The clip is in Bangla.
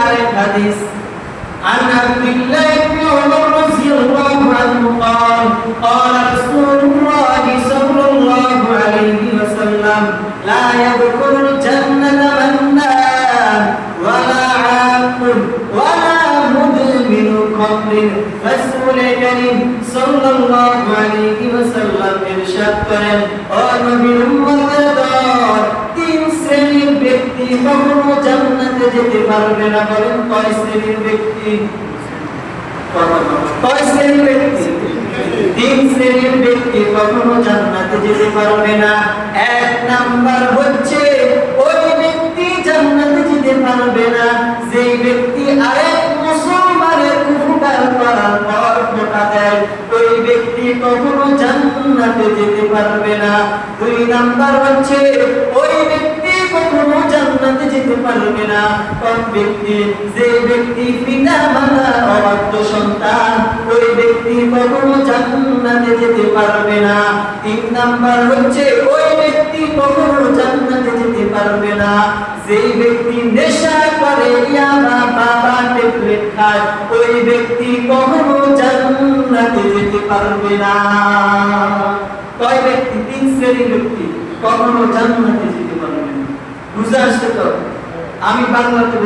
আরেক হাদিস عن عبد الله بن عمر رضي الله عنه قال قال رسول الله صلى الله عليه وسلم لا يدخل الجنة منان ولا عاق ولا مدمن خمر رسول كريم صلى الله عليه وسلم ارشاد করেন ও নবীর উম্মতগণ তিন শ্রেণীর ব্যক্তি কখনো জান্নাতে যেতে পারবে না। বলেন কয় শ্রেণীর ব্যক্তি? কয় শ্রেণীর ব্যক্তি? তিন শ্রেণীর ব্যক্তি কখনো জান্নাতে যেতে পারবে না। এক নাম্বার হচ্ছে ওই ব্যক্তি জান্নাতে যেতে পারবে না যে ব্যক্তি আরেক মুসলমানের উপকার করার পর ফোঁটা দেয়, ওই ব্যক্তি কখনো জান্নাতে যেতে পারবে না। দুই নাম্বার হচ্ছে ওই ব্যক্তি কখনো জান্নাতে যেতে পারবে না কোন ব্যক্তি? যে ব্যক্তি পিতা মাতার অবাধ্য সন্তান, ওই ব্যক্তি কখনো জান্নাতে যেতে পারবে না। তিন নাম্বার হচ্ছে ওই ব্যক্তি কখনো জান্নাতে যেতে পারবে না যে ব্যক্তি নেশা করে, ইয়াবা বাবা ট্যাবলেট খায়, ওই ব্যক্তি কখনো জান্নাতে যেতে পারবে না। কয় ব্যক্তি? তিন শ্রেণীর ব্যক্তি কখনো জান্নাতে যেতে পারবে না। বুঝে আসছে তো? আমি বাংলাতে